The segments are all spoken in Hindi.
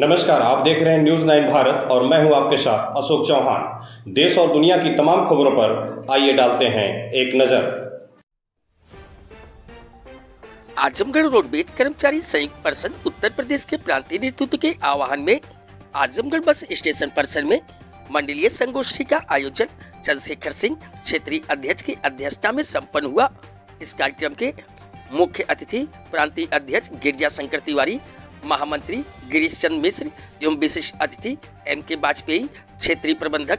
नमस्कार, आप देख रहे हैं न्यूज 9 भारत और मैं हूं आपके साथ अशोक चौहान। देश और दुनिया की तमाम खबरों पर आइए डालते हैं एक नजर। आजमगढ़ रोडवेज कर्मचारी संयुक्त परिषद उत्तर प्रदेश के प्रांतीय नेतृत्व के आह्वान में आजमगढ़ बस स्टेशन परिसर में मंडलीय संगोष्ठी का आयोजन चंद्रशेखर सिंह क्षेत्रीय अध्यक्ष की अध्यक्षता में संपन्न हुआ। इस कार्यक्रम के मुख्य अतिथि प्रांतीय अध्यक्ष गिरिजा शंकर तिवारी, महामंत्री गिरीश चंद्र मिश्र एवं विशिष्ट अतिथि M.K. वाजपेयी, क्षेत्रीय प्रबंधक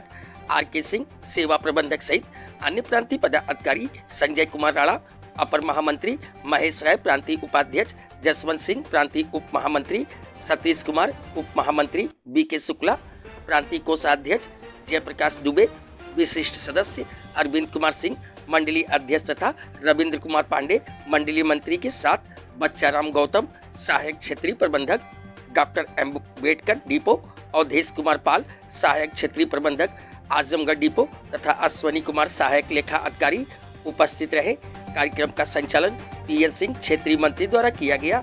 R.K. सिंह, सेवा प्रबंधक सहित अन्य प्रांतीय पदाधिकारी संजय कुमार राणा, अपर महामंत्री महेश राय, प्रांतीय उपाध्यक्ष जसवंत सिंह, प्रांतीय उप महामंत्री सतीश कुमार, उप महामंत्री B.K. शुक्ला, प्रांतीय कोषाध्यक्ष जयप्रकाश दुबे, विशिष्ट सदस्य अरविंद कुमार सिंह, मंडलीय अध्यक्ष तथा रविंद्र कुमार पांडे, मंडलीय मंत्री के साथ बच्चाराम गौतम, सहायक क्षेत्रीय प्रबंधक डॉक्टर अम्बेडकर डिपो, अवधेश कुमार पाल, सहायक क्षेत्रीय प्रबंधक आजमगढ़ डिपो तथा अश्वनी कुमार, सहायक लेखा अधिकारी उपस्थित रहे। कार्यक्रम का संचालन PN सिंह, क्षेत्रीय मंत्री द्वारा किया गया।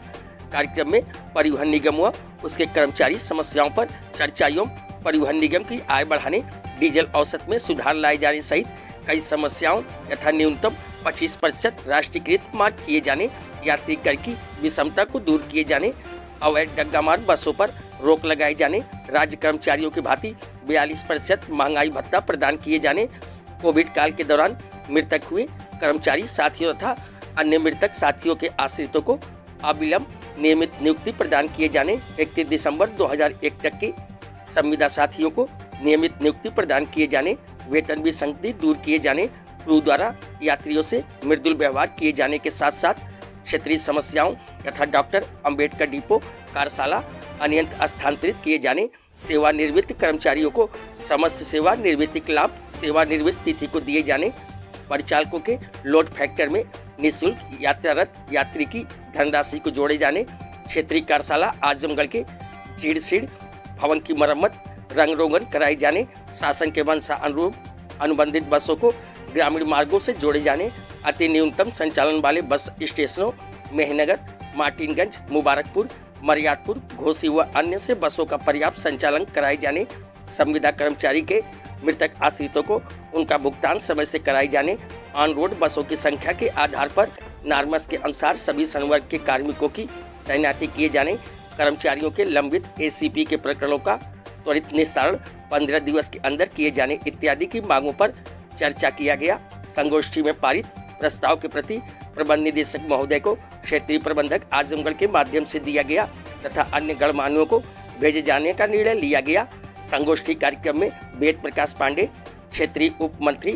कार्यक्रम में परिवहन निगम व उसके कर्मचारी समस्याओं पर चर्चा एवं परिवहन निगम की आय बढ़ाने, डीजल औसत में सुधार लाए जाने सहित कई समस्याओं यथा न्यूनतम 25% राष्ट्रीयकृत मार्ग किए जाने, यात्री कर की विषमता को दूर किए जाने, अवैध डग्गामार बसों पर रोक लगाए जाने, राज्य कर्मचारियों की भांति 42% महंगाई भत्ता प्रदान किए जाने, कोविड काल के दौरान मृतक हुए कर्मचारी साथियों तथा अन्य मृतक साथियों के आश्रितों को अविलंब नियमित नियुक्ति प्रदान किए जाने, 31 दिसंबर 2001 तक के संविदा साथियों को नियमित नियुक्ति प्रदान किए जाने, वेतन विसंगति दूर किए जाने, क्रू द्वारा यात्रियों से मृदुल व्यवहार किए जाने के साथ साथ क्षेत्रीय समस्याओं तथा डॉक्टर अंबेडकर डिपो कार्यशाला अनियंत स्थानांतरित किए जाने, सेवानिवृत्त कर्मचारियों को समस्त सेवा निवृत्ति लाभ सेवानिवृत्त तिथि को दिए जाने, परिचालकों के लोड फैक्टर में निःशुल्क यात्रारत यात्री की धनराशि को जोड़े जाने, क्षेत्रीय कार्यशाला आजमगढ़ के जीर्ण भवन की मरम्मत रंग रोगन कराए जाने, शासन के वंशा अनुरूप अनुबंधित बसों को ग्रामीण मार्गों से जोड़े जाने, अति न्यूनतम संचालन वाले बस स्टेशनों मेहनगर, मार्टिनगंज, मुबारकपुर, मरियादपुर, घोसी व अन्य से बसों का पर्याप्त संचालन कराए जाने, संविदा कर्मचारी के मृतक आश्रितों को उनका भुगतान समय से कराए जाने, ऑन रोड बसों की संख्या के आधार पर नार्मस के अनुसार सभी संवर्ग के कार्मिकों की तैनाती किए जाने, कर्मचारियों के लंबित ACP के प्रकरणों का त्वरित निस्तारण 15 दिवस के अंदर किए जाने इत्यादि की मांगों पर चर्चा किया गया। संगोष्ठी में पारित प्रस्ताव के प्रति प्रबंध निदेशक महोदय को क्षेत्रीय प्रबंधक आजमगढ़ के माध्यम से दिया गया तथा अन्य गणमान्यों को भेजे जाने का निर्णय लिया गया। संगोष्ठी कार्यक्रम में वेद प्रकाश पांडे, क्षेत्रीय उप मंत्री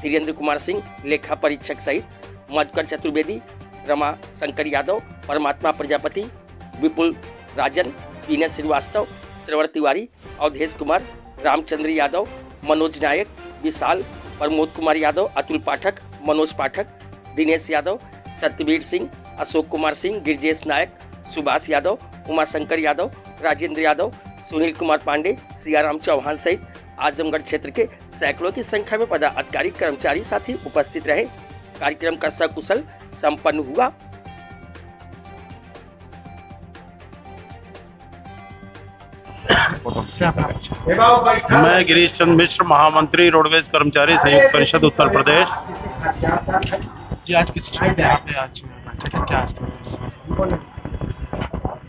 धीरेन्द्र कुमार सिंह, लेखा परीक्षक सहित मधुकर चतुर्वेदी, रमा शंकर यादव, परमात्मा प्रजापति, विपुल राजन, विनय श्रीवास्तव, श्रवण तिवारी, अवधेश कुमार, रामचंद्र यादव, मनोज नायक, विशाल, प्रमोद कुमार यादव, अतुल पाठक, मनोज पाठक, दिनेश यादव, सत्यवीर सिंह, अशोक कुमार सिंह, गिरजेश नायक, सुभाष यादव, उमाशंकर यादव, राजेंद्र यादव, सुनील कुमार पांडे, सियाराम चौहान सहित आजमगढ़ क्षेत्र के सैकड़ों की संख्या में पदाधिकारी कर्मचारी साथी उपस्थित रहे। कार्यक्रम का सकुशल संपन्न हुआ। मैं गिरीश चंद्र मिश्र, महामंत्री रोडवेज कर्मचारी संयुक्त परिषद उत्तर प्रदेश। जी, आज किस क्या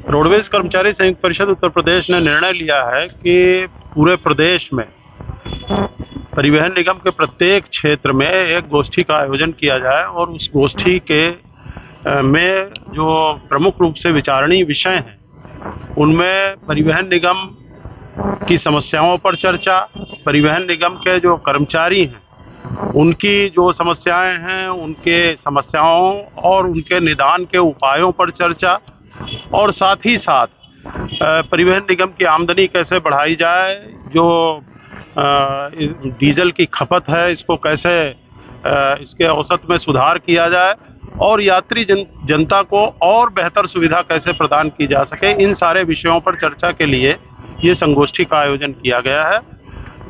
रोडवेज कर्मचारी संयुक्त परिषद उत्तर प्रदेश ने निर्णय लिया है कि पूरे प्रदेश में परिवहन निगम के प्रत्येक क्षेत्र में एक गोष्ठी का आयोजन किया जाए और उस गोष्ठी के में जो प्रमुख रूप से विचारणीय विषय हैं उनमें परिवहन निगम की समस्याओं पर चर्चा, परिवहन निगम के जो कर्मचारी हैं उनकी जो समस्याएं हैं उनके समस्याओं और उनके निदान के उपायों पर चर्चा, और साथ ही साथ परिवहन निगम की आमदनी कैसे बढ़ाई जाए, जो डीजल की खपत है इसको कैसे इसके औसत में सुधार किया जाए और यात्री जनता को और बेहतर सुविधा कैसे प्रदान की जा सके, इन सारे विषयों पर चर्चा के लिए ये संगोष्ठी का आयोजन किया गया है।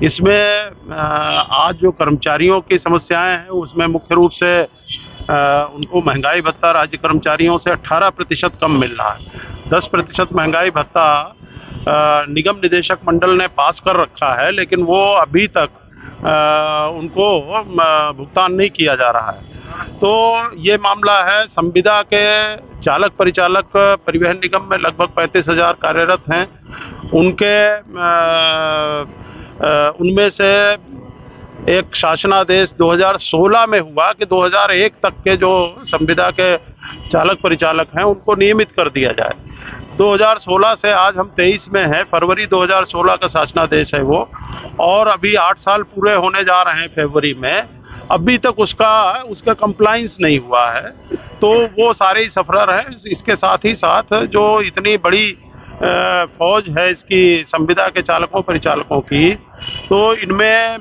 इसमें आज जो कर्मचारियों की समस्याएं हैं उसमें मुख्य रूप से उनको महंगाई भत्ता राज्य कर्मचारियों से 18% कम मिल रहा है। 10% महंगाई भत्ता निगम निदेशक मंडल ने पास कर रखा है, लेकिन वो अभी तक उनको भुगतान नहीं किया जा रहा है। तो ये मामला है संविदा के चालक परिचालक परिवहन निगम में लगभग 35,000 कार्यरत हैं। उनमें से एक शासनादेश 2016 में हुआ कि 2001 तक के जो संविदा के चालक परिचालक हैं उनको नियमित कर दिया जाए। 2016 से आज हम 23 में हैं, फरवरी 2016 का शासनादेश है वो, और अभी 8 साल पूरे होने जा रहे हैं फरवरी में, अभी तक उसका कंप्लाइंस नहीं हुआ है। तो वो सारे ही सफरर हैं। इसके साथ ही साथ जो इतनी बड़ी फौज है इसकी संविदा के चालकों परिचालकों की, तो इनमें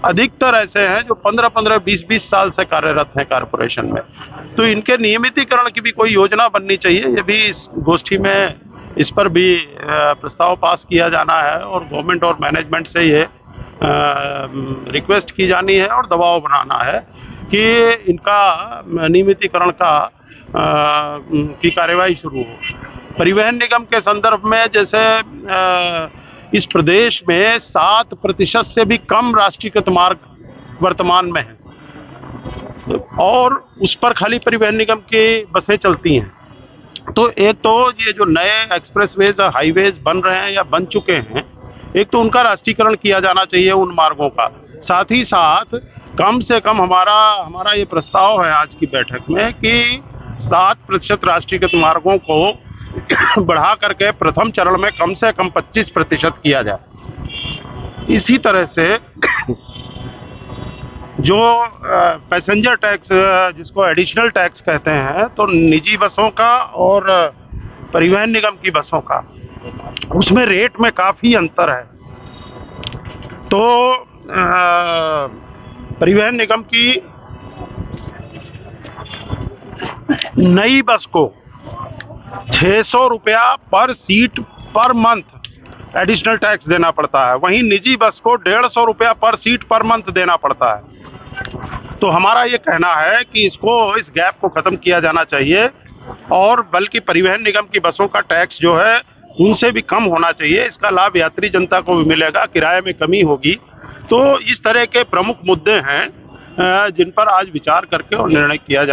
अधिकतर ऐसे हैं जो 15-15, 20-20 साल से कार्यरत हैं कारपोरेशन में। तो इनके नियमितीकरण की भी कोई योजना बननी चाहिए। ये भी इस गोष्ठी में इस पर भी प्रस्ताव पास किया जाना है और गवर्नमेंट और मैनेजमेंट से ये रिक्वेस्ट की जानी है और दबाव बनाना है कि इनका नियमितीकरण की कार्यवाही शुरू हो। परिवहन निगम के संदर्भ में जैसे इस प्रदेश में 7% से भी कम राष्ट्रीयकृत मार्ग वर्तमान में है और उस पर खाली परिवहन निगम की बसें चलती हैं। तो एक तो ये जो नए एक्सप्रेसवेज हाईवेज बन रहे हैं या बन चुके हैं, एक तो उनका राष्ट्रीयकरण किया जाना चाहिए उन मार्गों का। साथ ही साथ कम से कम हमारा ये प्रस्ताव है आज की बैठक में कि 7% राष्ट्रीयकृत मार्गों को बढ़ा करके प्रथम चरण में कम से कम 25% किया जाए। इसी तरह से जो पैसेंजर टैक्स जिसको एडिशनल टैक्स कहते हैं, तो निजी बसों का और परिवहन निगम की बसों का उसमें रेट में काफ़ी अंतर है। तो परिवहन निगम की नई बस को 600 रुपया पर seat per month additional tax देना पड़ता है, वहीं निजी बस को 150 रुपया पर सीट पर मंथ देना पड़ता है। तो हमारा ये कहना है कि इस गैप को खत्म किया जाना चाहिए और बल्कि परिवहन निगम की बसों का टैक्स जो है उनसे भी कम होना चाहिए। इसका लाभ यात्री जनता को भी मिलेगा, किराए में कमी होगी। तो इस तरह के प्रमुख मुद्दे हैं जिन पर आज विचार करके और निर्णय किया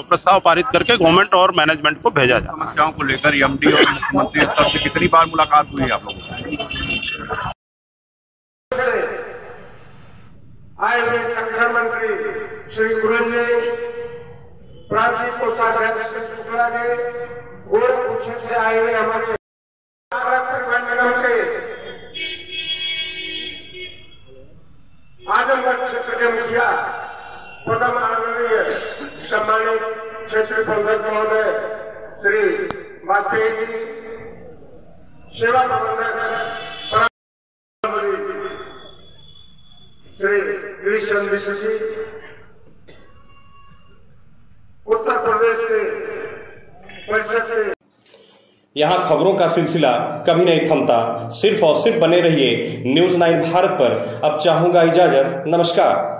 प्रस्ताव पारित करके गवर्नमेंट और मैनेजमेंट को भेजा जाए। समस्याओं को लेकर एमडी और मुख्यमंत्री स्तर से कितनी बार मुलाकात हुई आप लोगों से? आए हुए संगठन मंत्री श्री गुरु जी, प्रांतीय कोषाध्यक्ष शुक्ला जी, गोरखपुर से आए हुए हमारे परिवहन निगम के आजमगढ़ क्षेत्र के मुखिया प्रथम आदरणीय सम्मानित क्षेत्रीय प्रबंधक महोदय श्री वाजपेयी जी, सेवा प्रबंधक श्री गिरीश चंद्र मिश्र जी, उत्तर प्रदेश के परिषद के। यहाँ खबरों का सिलसिला कभी नहीं थमता। सिर्फ और सिर्फ बने रहिए न्यूज़ 9 भारत पर। अब चाहूंगा इजाजत। नमस्कार।